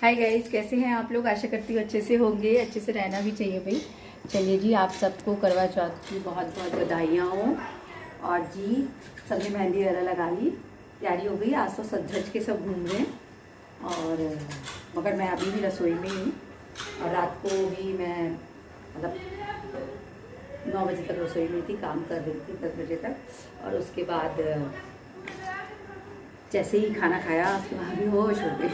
Hi guys, कैसे हैं आप लोग। आशा करती हूँ अच्छे से होंगे, अच्छे से रहना भी चाहिए भाई। चलिए जी, आप सबको करवा चौथ की बहुत बहुत बधाइयाँ हो। और जी, सबने मेहंदी वगैरह लगा ली, तैयारी हो गई। आज तो सज धज के सब घूम रहे हैं। और मगर मैं अभी भी रसोई में ही हूँ। और रात को भी मैं मतलब 9 बजे तक रसोई में थी, काम कर रही थी 10 बजे तक। और उसके बाद जैसे ही खाना खाया उसके बाद भी होश हो गई।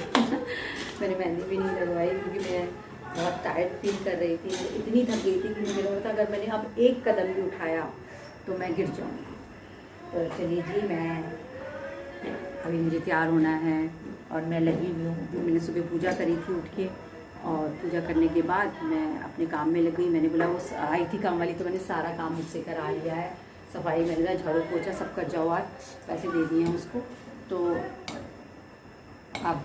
मैंने मेहंदी भी नहीं लगवाई क्योंकि मैं बहुत टायर्ड फील कर रही थी। इतनी थक गई थी कि मुझे लगा था अगर मैंने अब एक कदम भी उठाया तो मैं गिर जाऊँगी। तो चलिए जी, मैं अभी मुझे तैयार होना है और मैं लगी हुई हूँ। मैंने सुबह पूजा करी थी उठ के, और पूजा करने के बाद मैं अपने काम में लग गई। मैंने बोला वो आई थी काम वाली, तो मैंने सारा काम मुझसे करा लिया है। सफाई मैंने बोला झाड़ू पोछा सब कर जाओ, आज पैसे दे दिए हैं उसको। तो अब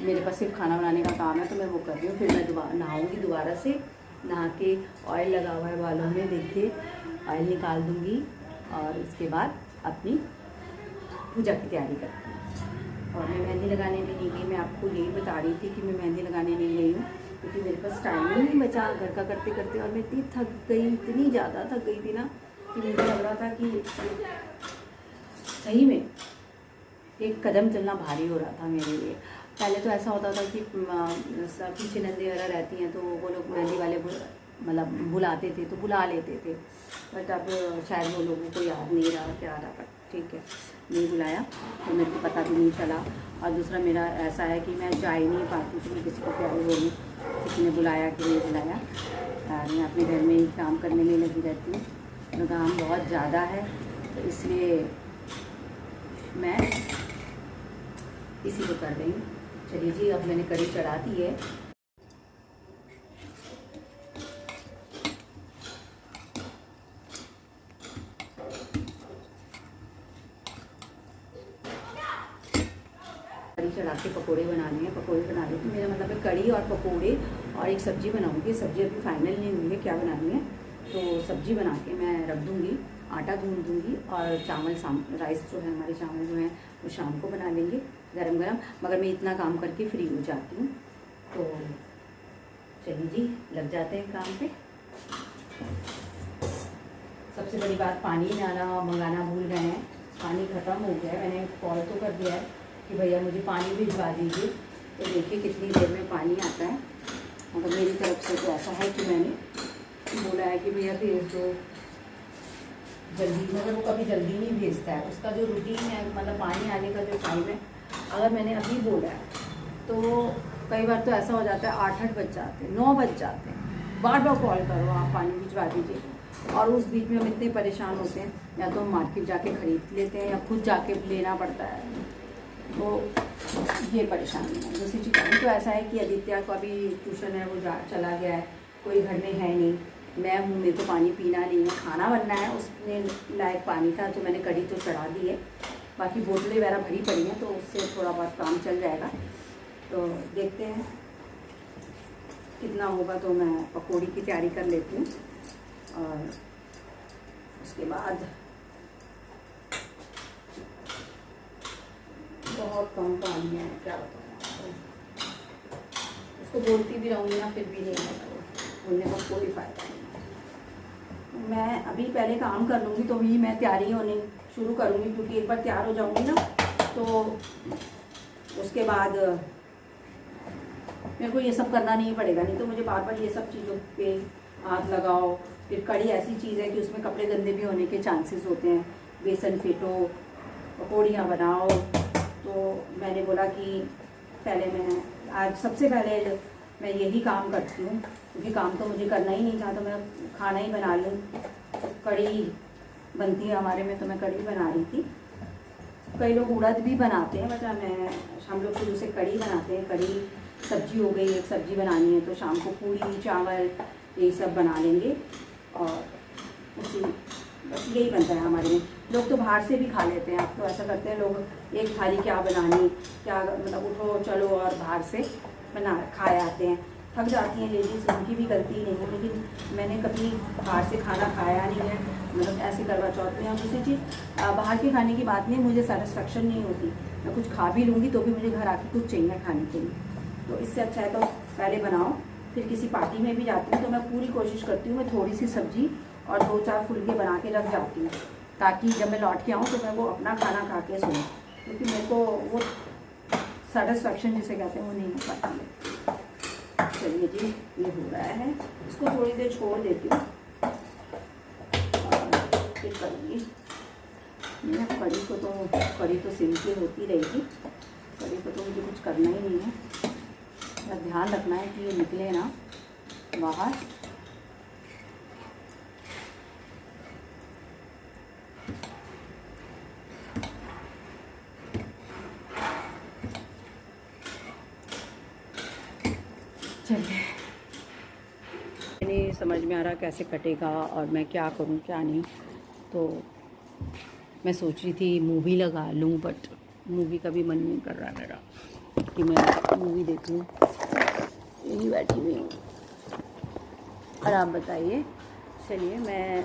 मेरे पास सिर्फ खाना बनाने का काम है, तो मैं वो कर रही हूँ। फिर मैं नहाऊंगी दोबारा से, नहा के ऑयल लगा हुआ है बालों में, देखिए ऑयल निकाल दूँगी। और उसके बाद अपनी पूजा की तैयारी करती हूँ। और मैं मेहंदी लगाने भी नहीं गई। मैं आपको यही बता रही थी कि मैं मेहंदी लगाने नहीं गई हूँ क्योंकि मेरे पास टाइम ही नहीं बचा घर का करते करते। और मैं इतनी थक गई, इतनी ज़्यादा थक गई थी ना कि मुझे लग रहा था कि सही में एक कदम चलना भारी हो रहा था मेरे लिए। पहले तो ऐसा होता था कि पीछे नंदी वगैरह रहती हैं तो वो लोग मेहंदी वाले मतलब बुलाते थे तो बुला लेते थे। बट अब शायद वो लोगों को याद नहीं रहा क्या रहा, बट ठीक है, नहीं बुलाया तो मेरे को पता भी नहीं चला। और दूसरा मेरा ऐसा है कि मैं जा ही नहीं पाती थी, मैं किसी को प्यारी बोलूँ किसी ने बुलाया कि नहीं बुलाया। मैं अपने घर में ही काम करने में लगी रहती हूँ, तो काम बहुत ज़्यादा है, तो इसलिए मैं इसी को कर रही हूँ। चलिए जी, अब मैंने कढ़ी चढ़ा दी है। कढ़ी चढ़ा के पकोड़े बना लिए, पकोड़े बना लिए। तो मेरा मतलब है कढ़ी और पकोड़े और एक सब्ज़ी बनाऊंगी। सब्ज़ी अभी फाइनल नहीं हुई है क्या बनानी है, तो सब्ज़ी बना के मैं रख दूँगी, आटा गूँध दूँगी। और चावल राइस जो है, हमारे चावल जो हैं वो शाम को बना लेंगे गरम गरम। मगर मैं इतना काम करके फ्री हो जाती हूँ। तो चलिए जी, लग जाते हैं काम पे। सबसे बड़ी बात, पानी मंगाना भूल गए हैं। पानी ख़त्म हो गया है। मैंने कॉल तो कर दिया है कि भैया मुझे पानी भिजवा दीजिए। तो देखिए कितनी देर में पानी आता है। मतलब मेरी तरफ से तो ऐसा है कि मैंने बोला है कि भैया भेज दो जल्दी, मगर वो कभी जल्दी नहीं भेजता है। उसका जो रूटीन है, मतलब पानी आने का जो टाइम है, अगर मैंने अभी बोला है तो कई बार तो ऐसा हो जाता है 8 बज जाते हैं, 9 बज जाते हैं। बार बार कॉल करो, आप पानी भिजवा दीजिए। और उस बीच में हम इतने परेशान होते हैं, या तो हम मार्केट जाके ख़रीद लेते हैं या खुद जाके लेना पड़ता है। तो ये परेशानी है। दूसरी चीज़ अभी तो ऐसा है कि आदित्य का भी ट्यूशन है, वो चला गया है, कोई घर में है नहीं, मैं हूँ, मेरे को पानी पीना नहीं है, खाना बनना है। उसने लायक पानी था तो मैंने कढ़ी तो चढ़ा दी है, बाकी बोतलें वगैरह भरी पड़ी हैं, तो उससे थोड़ा बहुत काम चल जाएगा। तो देखते हैं कितना होगा। तो मैं पकौड़ी की तैयारी कर लेती हूँ और उसके बाद बहुत कम पानी है, क्या बताऊँ। उसको बोलती भी रहूँगी ना, फिर भी नहीं होगा, बोलने का कोई फ़ायदा नहीं। मैं अभी पहले काम कर लूँगी तो भी मैं तैयारी होनी शुरू करूँगी, क्योंकि एक बार तैयार हो जाऊँगी ना तो उसके बाद मेरे को ये सब करना नहीं पड़ेगा। नहीं तो मुझे बार बार ये सब चीज़ों पे हाथ लगाओ। फिर कढ़ी ऐसी चीज़ है कि उसमें कपड़े गंदे भी होने के चांसेस होते हैं। बेसन फेंटो, पकौड़ियाँ बनाओ। तो मैंने बोला कि पहले मैं आज सबसे पहले मैं यही काम करती हूँ, क्योंकि काम तो मुझे करना ही नहीं था, तो मैं खाना ही बना लूँ। कढ़ी बनती है हमारे में, तो मैं कढ़ी बना रही थी। कई लोग उड़द भी बनाते हैं, बट हम लोग शुरू से कढ़ी बनाते हैं। कढ़ी सब्जी हो गई, एक सब्जी बनानी है तो शाम को पूड़ी चावल ये सब बना लेंगे। और बस यही बनता है हमारे में। लोग तो बाहर से भी खा लेते हैं। अब तो ऐसा करते हैं लोग, एक थाली क्या बनानी, क्या मतलब उठो चलो और बाहर से बना खाए आते हैं। थक जाती हैं लेडीज़, उनकी भी गलती नहीं है, लेकिन मैंने कभी बाहर से खाना खाया नहीं है, मतलब ऐसे करवा चौथ में। और दूसरी चीज़, बाहर के खाने की बात नहीं, मुझे सेटिस्फेक्शन नहीं होती। मैं कुछ खा भी लूँगी तो भी मुझे घर आके कुछ चाहिए खाने के लिए। तो इससे अच्छा है तो पहले बनाओ। फिर किसी पार्टी में भी जाती हूँ तो मैं पूरी कोशिश करती हूँ मैं थोड़ी सी सब्जी और 2-4 फुलके बना के रख जाती हूँ, ताकि जब मैं लौट के आऊँ तो मैं वो अपना खाना खा के सोऊँ, क्योंकि मेरे को वो सेटिस्फैक्शन जिसे कहते हैं वो नहीं हो पाती है। चलिए जी, ये हो रहा है, इसको थोड़ी देर छोड़ देती हूँ और फिर करूँगी। मैं कड़ी तो सिलती होती रहेगी, कड़ी को तो मुझे कुछ करना ही नहीं है, बस ध्यान रखना है कि ये निकले ना बाहर। चलिए, नहीं समझ में आ रहा कैसे कटेगा और मैं क्या करूं क्या नहीं, तो मैं सोच रही थी मूवी लगा लूं, बट मूवी का भी मन नहीं कर रहा मेरा कि मैं मूवी देखूं। यही बैठी हुई हूँ और आप बताइए। चलिए मैं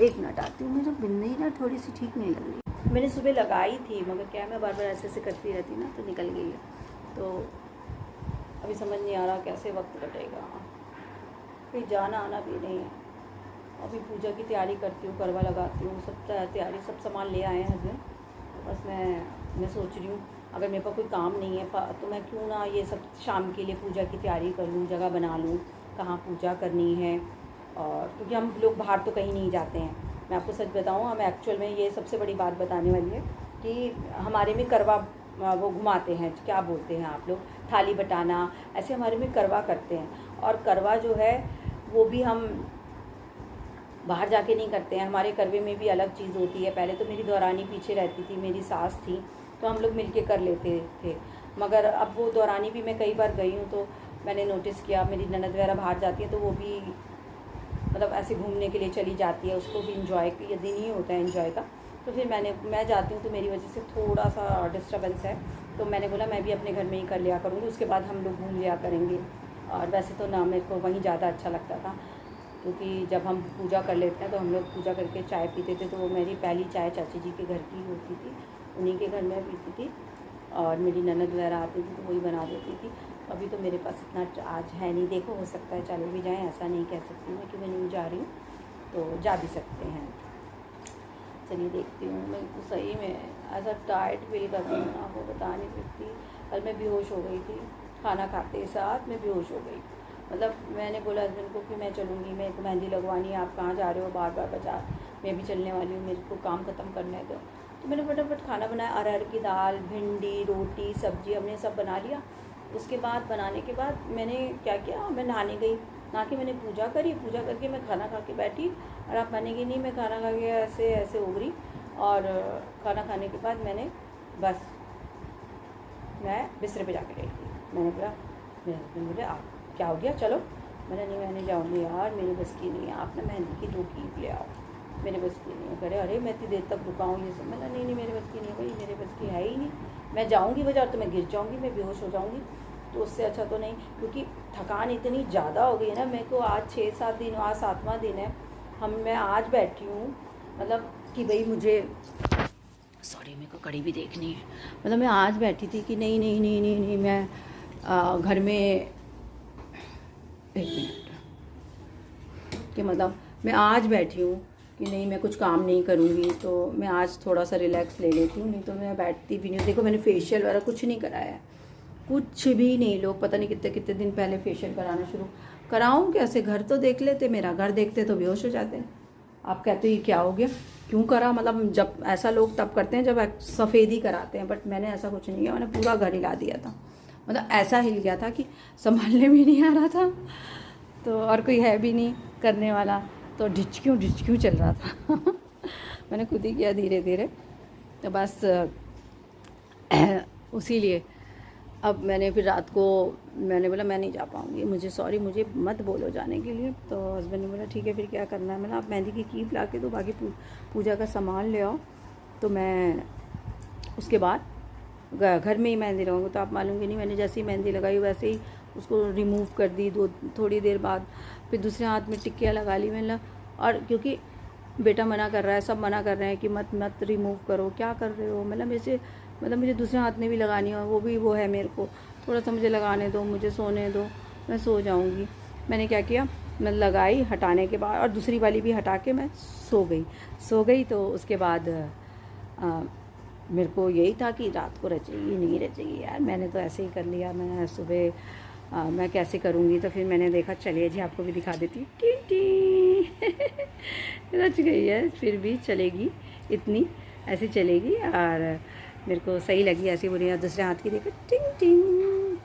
1 मिनट आती हूँ, मुझे बिंदी ना थोड़ी सी ठीक नहीं लग रही। मैंने सुबह लगाई थी मगर क्या मैं बार बार ऐसे ऐसे करती रहती ना तो निकल गई है, तो अभी समझ नहीं आ रहा कैसे वक्त कटेगा। कहीं जाना आना भी नहीं है। अभी पूजा की तैयारी करती हूँ, करवा लगाती हूँ, सब तैयारी सब सामान ले आए हैं हस्बैंड। बस मैं सोच रही हूँ अगर मेरे पास कोई काम नहीं है तो मैं क्यों ना ये सब शाम के लिए पूजा की तैयारी कर लूँ, जगह बना लूँ कहाँ पूजा करनी है। और क्योंकि हम लोग बाहर तो कहीं नहीं जाते हैं। मैं आपको सच बताऊँ, हम एक्चुअल में ये सबसे बड़ी बात बताने वाली है कि हमारे में करवा वो घुमाते हैं, क्या बोलते हैं आप लोग, थाली बटाना, ऐसे हमारे में करवा करते हैं। और करवा जो है वो भी हम बाहर जाके नहीं करते हैं, हमारे करवे में भी अलग चीज़ होती है। पहले तो मेरी दौरानी पीछे रहती थी, मेरी सास थी, तो हम लोग मिलके कर लेते थे। मगर अब वो दौरानी भी मैं कई बार गई हूँ तो मैंने नोटिस किया, मेरी ननद वगैरह बाहर जाती है तो वो भी मतलब ऐसे घूमने के लिए चली जाती है, उसको भी इंजॉय ये दिन ही होता है इंजॉय का। तो फिर मैं जाती हूँ तो मेरी वजह से थोड़ा सा डिस्टर्बेंस है, तो मैंने बोला मैं भी अपने घर में ही कर लिया करूँगी, उसके बाद हम लोग घूम लिया करेंगे। और वैसे तो ना मेरे को वहीं ज़्यादा अच्छा लगता था, क्योंकि जब हम पूजा कर लेते हैं तो हम लोग पूजा करके चाय पीते थे, तो वो मेरी पहली चाय चाची जी के घर की होती थी, उन्हीं के घर में पीती थी। और मेरी ननद वगैरह आती थी तो वही बना देती थी। अभी तो मेरे पास इतना आज है नहीं, देखो हो सकता है चले भी जाएँ, ऐसा नहीं कह सकती मैं कि मैं नहीं जा रही हूँ, तो जा भी सकते हैं। चलिए देखती हूँ। मैं सही में ऐसा टायर्ड फील कर रही हूँ, आपको बता नहीं सकती। कल मैं बेहोश हो गई थी, खाना खाते साथ मैं बेहोश हो गई। मतलब मैंने बोला हस्बैंड को कि मैं चलूँगी, मेरे को मेहंदी लगवानी है, आप कहाँ जा रहे हो बार बार बाजार, मैं भी चलने वाली हूँ, मेरे को काम ख़त्म करना है। तो मैंने फटाफट खाना बनाया, अरहर की दाल, भिंडी, रोटी, सब्जी हमने सब बना लिया। उसके बाद बनाने के बाद मैंने क्या किया, मैं नहाने गई, नहा के मैंने पूजा करी, पूजा करके मैं खाना खा के बैठी। और आप मानेंगे नहीं, मैं खाना खा के ऐसे ऐसे उभरी, और खाना खाने के बाद मैंने बस मैं बिस्तर पे जाके लेट गई। मैंने बोला, मेरे हस्बैंड बोले आप क्या हो गया, चलो। मैंने नहीं, मैं नहीं जाऊँगी यार, मेरी बस की नहीं है, आप ना मेहंदी की 2 कीप ले आओ, मेरे बस की नहीं है। करे अरे मैं इतनी देर तक रुकाऊँ ये सब, मैंने नहीं मेरे बस की नहीं है भाई, मेरे बस की है ही नहीं। मैं जाऊँगी बाजार तो मैं गिर जाऊँगी, मैं बेहोश हो जाऊँगी, तो उससे अच्छा तो नहीं। क्योंकि थकान इतनी ज़्यादा हो गई है ना मेरे को, आज 6-7 दिन, आज 7वां दिन है, मैं आज बैठी हूँ, मतलब कि भाई मुझे सॉरी मेरे को कड़ी भी देखनी है। मतलब मैं आज बैठी थी कि नहीं नहीं नहीं नहीं नहीं मैं घर में 1 मिनट कि मतलब मैं आज बैठी हूँ कि नहीं मैं कुछ काम नहीं करूँगी, तो मैं आज थोड़ा सा रिलैक्स ले लेती हूँ, नहीं तो मैं बैठती भी नहीं हूँ। देखो मैंने फेशियल वगैरह कुछ नहीं कराया है, कुछ भी नहीं। लोग पता नहीं कितने कितने दिन पहले फेशियल कराना शुरू कराऊँ कैसे, घर तो देख लेते, मेरा घर देखते तो बेहोश हो जाते हैं। आप कहते हो ये क्या हो गया, क्यों करा, मतलब जब ऐसा लोग तब करते हैं जब सफ़ेदी कराते हैं, बट मैंने ऐसा कुछ नहीं किया, मैंने पूरा घर हिला दिया था। मतलब ऐसा हिल गया था कि संभालने भी नहीं आ रहा था, तो और कोई है भी नहीं करने वाला, तो ढिचक्यों चल रहा था। मैंने खुद ही किया धीरे धीरे, तो बस उसी लिए अब मैंने फिर रात को मैंने बोला मैं नहीं जा पाऊँगी, मुझे सॉरी, मुझे मत बोलो जाने के लिए। तो हस्बैंड ने बोला ठीक है फिर क्या करना है। मैंने आप मेहंदी की कीप ला के दो, बाकी पूजा का सामान ले आओ, तो मैं उसके बाद घर में ही मेहंदी लगाऊंगी। तो आप मालूंगी नहीं, मैंने जैसे ही मेहंदी लगाई वैसे ही उसको रिमूव कर दी, थोड़ी देर बाद फिर दूसरे हाथ में टिक्कियाँ लगा ली मैंने। और क्योंकि बेटा मना कर रहा है, सब मना कर रहे हैं कि मत रिमूव करो, क्या कर रहे हो, मतलब मेरे से मतलब मुझे दूसरे हाथ में भी लगानी है, और वो है मेरे को, थोड़ा सा मुझे लगाने दो, मुझे सोने दो, मैं सो जाऊँगी। मैंने क्या किया, मैं लगाई, हटाने के बाद और दूसरी वाली भी हटा के मैं सो गई। तो उसके बाद मेरे को यही था कि रात को रचेगी नहीं रचेगी यार, मैंने तो ऐसे ही कर लिया। मैं सुबह मैं कैसे करूँगी, तो फिर मैंने देखा चलिए जी आपको भी दिखा देती हूँ। टी टी रच गई है, फिर भी चलेगी, इतनी ऐसी चलेगी। और मेरे को सही लगी ऐसी बुरी। दूसरे हाथ की देखो, टिंग टिंग,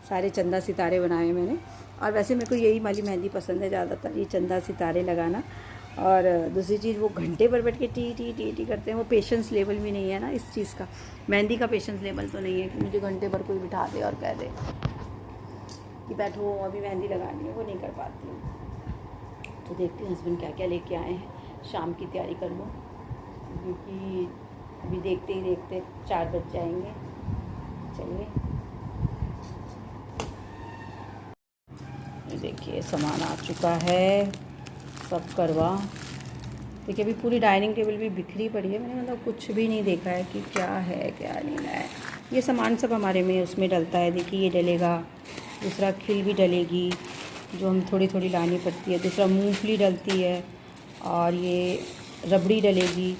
सारे चंदा सितारे बनाए मैंने। और वैसे मेरे को यही वाली मेहंदी पसंद है ज़्यादातर, ये चंदा सितारे लगाना। और दूसरी चीज़, वो घंटे पर बैठ के टी टी टी टी करते हैं, वो पेशेंस लेवल भी नहीं है ना इस चीज़ का। मेहंदी का पेशेंस लेवल तो नहीं है कि मुझे घंटे पर कोई बिठा दे और कह दे कि बैठो अभी मेहंदी लगानी है, वो नहीं कर पाती हूँ। तो देखती हूँ हस्बैंड क्या क्या लेके आए हैं, शाम की तैयारी कर लूँ, क्योंकि अभी देखते ही देखते 4 बज जाएंगे। चलिए, ये देखिए सामान आ चुका है सब करवा। देखिए अभी पूरी डाइनिंग टेबल भी बिखरी पड़ी है, मैंने मतलब कुछ भी नहीं देखा है कि क्या है क्या नहीं है। ये सामान सब हमारे में उसमें डलता है। देखिए ये डलेगा, दूसरा खिल भी डलेगी जो हम थोड़ी थोड़ी लानी पड़ती है, दूसरा मूंगफली डलती है, और ये रबड़ी डलेगी,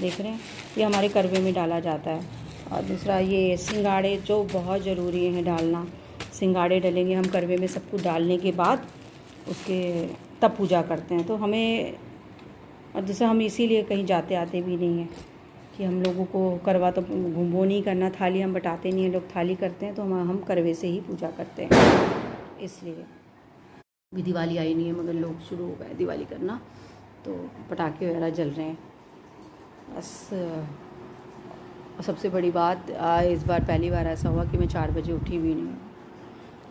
देख रहे हैं, ये हमारे करवे में डाला जाता है। और दूसरा ये सिंगाड़े जो बहुत ज़रूरी हैं डालना, सिंगाड़े डलेंगे हम करवे में। सब कुछ डालने के बाद उसके तब पूजा करते हैं। तो हमें, और दूसरा हम इसीलिए कहीं जाते आते भी नहीं हैं कि हम लोगों को करवा तो वो नहीं करना, थाली हम बटाते नहीं हैं, लोग थाली करते हैं, तो हम करवे से ही पूजा करते हैं। इसलिए भी दिवाली आई नहीं है मगर लोग शुरू हो गए दिवाली करना, तो पटाखे वगैरह जल रहे हैं बस। सबसे बड़ी बात, इस बार पहली बार ऐसा हुआ कि मैं 4 बजे उठी भी नहीं,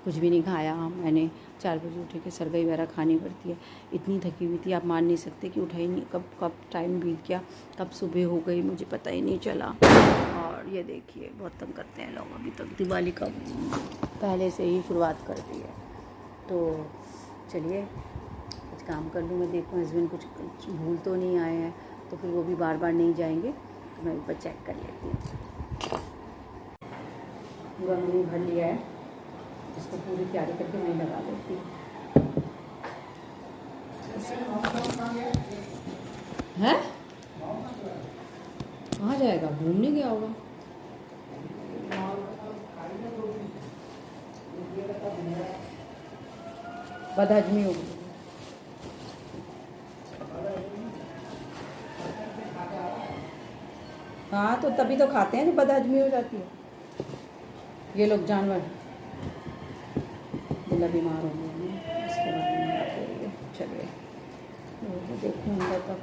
कुछ भी नहीं खाया। मैंने 4 बजे उठ के सरगई वगैरह खानी पड़ती है, इतनी थकी हुई थी आप मान नहीं सकते कि उठा ही नहीं, कब टाइम बीत गया, कब सुबह हो गई मुझे पता ही नहीं चला। और ये देखिए बहुत तंग करते हैं लोग, अभी तक दिवाली का पहले से ही शुरुआत कर दी है। तो चलिए कुछ काम कर लूँ, मैं देखूँ हस्बैंड कुछ भूल तो नहीं आए हैं, तो फिर वो भी बार बार नहीं जाएंगे, तो मैं ऊपर चेक कर लेती हूँ। पूरा मैंने भर लिया है, इसको पूरी तैयारी करके मैं लगा देती हूँ। है कहाँ जाएगा, घूमने गया होगा। बदहजमी होगी। हाँ तो तभी तो खाते हैं जब बदहजमी हो जाती है। ये लोग जानवर बिल्ला बीमार हो गए हैं, इसके बारे में बात हो रही है। चलिए तो देखूँ अंदर तक।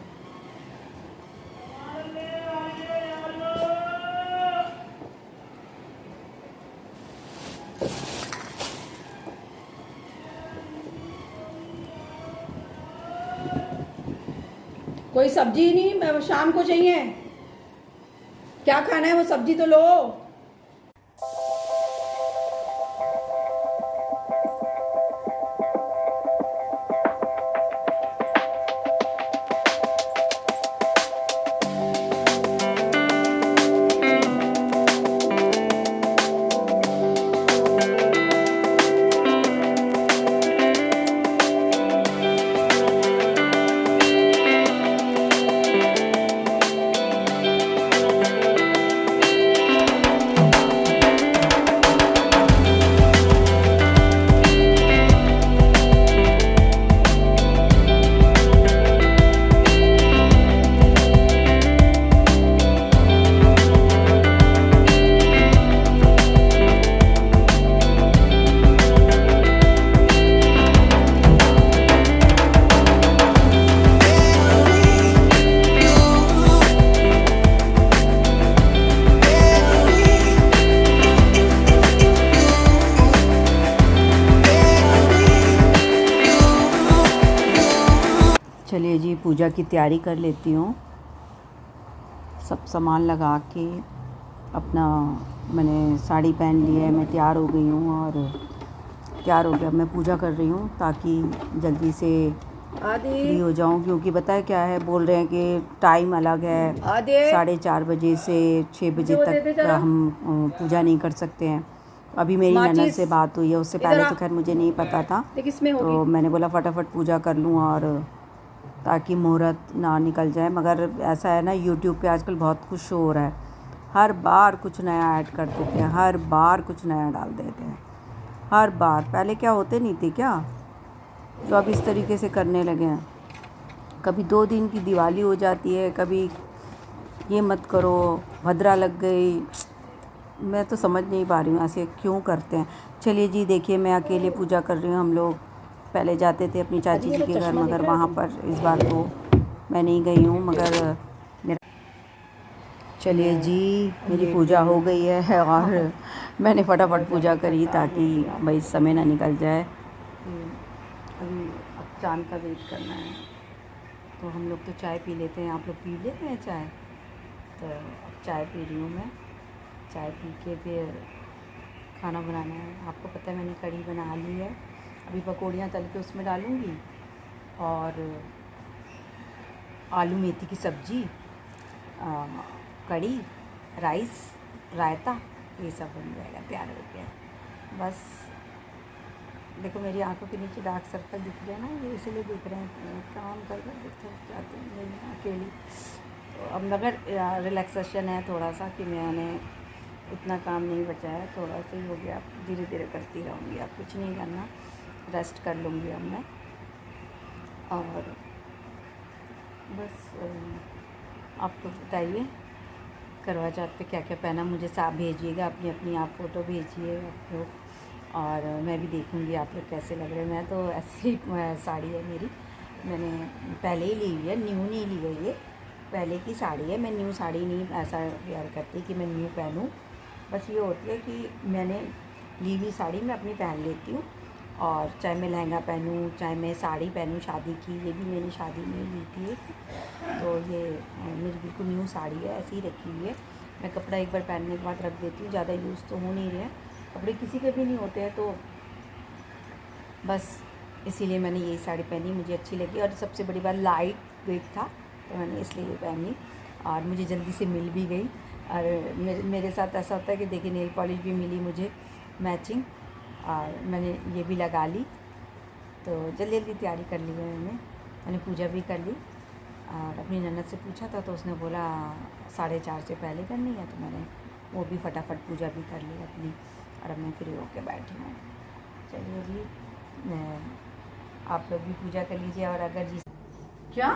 कोई सब्जी नहीं, शाम को चाहिए, क्या खाना है वो सब्जी तो लो। चलिए जी पूजा की तैयारी कर लेती हूँ। सब सामान लगा के अपना, मैंने साड़ी पहन ली है, मैं तैयार हो गई हूँ और तैयार हो गया। मैं पूजा कर रही हूँ ताकि जल्दी से फ्री हो जाऊं, क्योंकि पता है क्या है, बोल रहे हैं कि टाइम अलग है, 4:30 बजे से 6 बजे तक हम पूजा नहीं कर सकते हैं। अभी मेरी ननद से बात हुई है, उससे पहले तो खैर मुझे नहीं पता था, तो मैंने बोला फटाफट पूजा कर लूँ और ताकि मुहूर्त ना निकल जाए। मगर ऐसा है ना, यूट्यूब पे आजकल बहुत कुछ शो हो रहा है, हर बार कुछ नया ऐड कर देते हैं, हर बार कुछ नया डाल देते हैं, हर बार। पहले क्या होते नहीं थे क्या, जो अब इस तरीके से करने लगे हैं। कभी 2 दिन की दिवाली हो जाती है, कभी ये मत करो, भद्रा लग गई। मैं तो समझ नहीं पा रही हूँ ऐसे क्यों करते हैं। चलिए जी, देखिए मैं अकेले पूजा कर रही हूँ। हम लोग पहले जाते थे अपनी चाची जी के घर, मगर वहाँ पर इस बार तो मैं नहीं गई हूँ। मगर चलिए जी, मेरी पूजा हो गई है और मैंने फटाफट पूजा करी ताकि भाई समय ना निकल जाए। अभी अब चांद का वेट करना है, तो हम लोग तो चाय पी लेते हैं। आप लोग पी लेते हैं चाय? तो अब चाय पी रही हूँ मैं। चाय पी के फिर खाना बनाना है। आपको पता है मैंने कढ़ी बना ली है, अभी पकौड़ियाँ तल के उसमें डालूँगी और आलू मेथी की सब्ज़ी, कढ़ी, राइस, रायता, ये सब बन जाएगा, तैयार हो गया। बस देखो मेरी आंखों के नीचे डार्क सर्कल दिख रहे हैं ना, ये इसीलिए दिख रहे हैं, काम कर कर थक जाती हूँ मैं अकेली। तो अब मगर रिलैक्सेशन है थोड़ा सा कि मैंने इतना काम नहीं बचा है, थोड़ा सा ही हो गया। धीरे धीरे करती रहूँगी, अब कुछ नहीं करना, रेस्ट कर लूँगी अब मैं। और बस आप लोग बताइए करवा चौथ पे क्या क्या पहना, मुझे साफ भेजिएगा, अपनी अपनी आप फ़ोटो भेजिए आप लोग, और मैं भी देखूँगी आप लोग कैसे लग रहे हैं। मैं तो ऐसी साड़ी है मेरी, मैंने पहले ही ली हुई है, न्यू नहीं ली हुई है, पहले की साड़ी है। मैं न्यू साड़ी नहीं ऐसा वेयर करती कि मैं न्यू पहनूँ। बस ये होती है कि मैंने ली हुई साड़ी मैं अपनी पहन लेती हूँ, और चाहे मैं लहंगा पहनूँ, चाहे मैं साड़ी पहनूँ शादी की, ये भी मैंने शादी में ली थी। तो ये मेरी बिल्कुल न्यू साड़ी है, ऐसी ही रखी हुई है। मैं कपड़ा एक बार पहनने के बाद रख देती हूँ, ज़्यादा यूज़ तो हो नहीं रहे हैं, कपड़े किसी के भी नहीं होते हैं, तो बस इसीलिए मैंने ये साड़ी पहनी, मुझे अच्छी लगी। और सबसे बड़ी बात लाइट वेट था, तो मैंने इसलिए ये पहनी और मुझे जल्दी से मिल भी गई। और मेरे साथ ऐसा होता है कि देखिए नेल पॉलिश भी मिली मुझे मैचिंग, और मैंने ये भी लगा ली, तो जल्दी जल्दी तैयारी कर ली है मैंने पूजा भी कर ली। और अपनी ननद से पूछा था तो उसने बोला 4:30 से पहले करनी है, तो मैंने वो भी फटाफट पूजा भी कर ली अपनी, और अब मैं फ्री होकर बैठी हूँ। चलिए जी, आप लोग भी पूजा कर लीजिए। और अगर जी क्या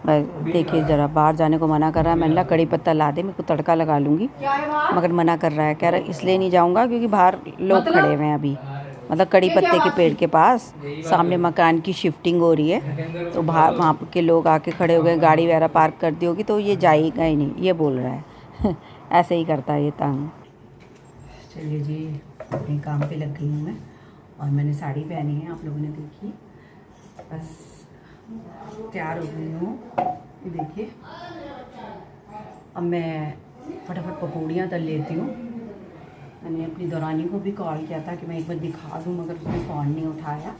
देखिए ज़रा बाहर जाने को मना कर रहा है, मैंने कहा कड़ी पत्ता ला दे, मैं को तड़का लगा लूँगी, मगर मना कर रहा है, कह रहा है इसलिए नहीं जाऊँगा क्योंकि बाहर लोग खड़े हुए हैं अभी, मतलब कड़ी पत्ते के पेड़ के पास सामने मकान की शिफ्टिंग हो रही है, तो बाहर वहाँ के लोग आके खड़े हो गए, गाड़ी वगैरह पार्क कर दी होगी, तो ये जाएगा ही नहीं, ये बोल रहा है ऐसे ही करता है ये तंग। चलिए जी, अपने काम पे लग गई हूँ मैं, और मैंने साड़ी पहनी है, आप लोगों ने देखी, बस तैयार हो गई हूँ। ये देखिए अब मैं फटाफट पकौड़ियाँ तल लेती हूँ। मैंने अपनी दौरानी को भी कॉल किया था कि मैं एक बार दिखा दूँ, मगर उसने फ़ोन नहीं उठाया,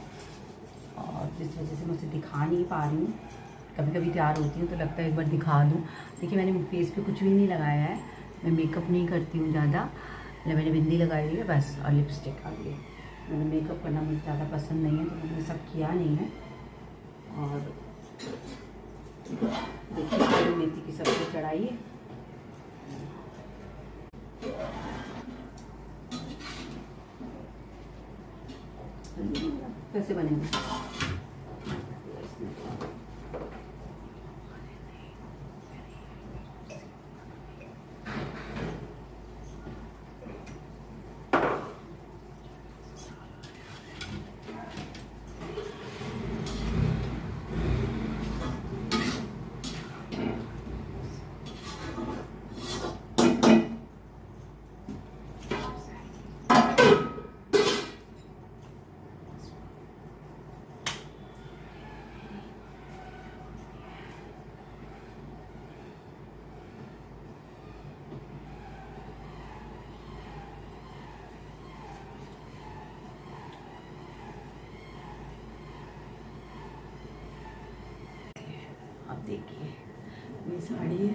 और जिस वजह से मैं उसे दिखा नहीं पा रही हूँ। कभी कभी तैयार होती हूँ तो लगता है एक बार दिखा दूँ। देखिए मैंने फेस पे कुछ भी नहीं लगाया है, मैं मेकअप नहीं करती हूँ ज़्यादा, मैंने बिंदी लगाई हुई है बस, और लिपस्टिक आ गई। मैंने मेकअप करना मुझे ज़्यादा पसंद नहीं है, तो मैंने सब किया नहीं है। और देखिए आलू मेथी की सब्ज़ी चढ़ाई है, कैसे बनेगा। देखिए ये साड़ी है।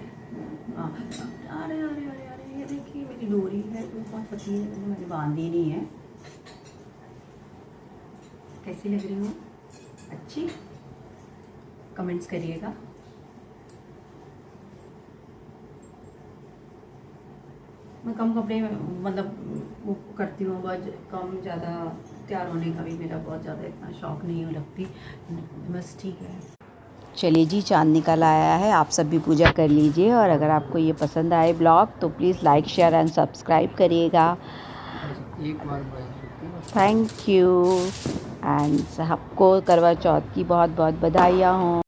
अरे अरे अरे अरे ये देखिए मेरी डोरी है तो बहुत पतली है, तो मैंने बांधी नहीं है। कैसी लग रही हूँ? अच्छी? कमेंट्स करिएगा। मैं कम कपड़े मतलब वो करती हूँ, बहुत कम ज़्यादा तैयार होने का भी मेरा बहुत ज़्यादा इतना शौक़ नहीं हो लगती, बस ठीक है। चलिए जी, चाँद निकल आया है, आप सब भी पूजा कर लीजिए। और अगर आपको ये पसंद आए ब्लॉग तो please like share and subscribe करिएगा। एक बार थैंक यू एंड सबको करवा चौथ की बहुत बहुत बधाइयाँ हों।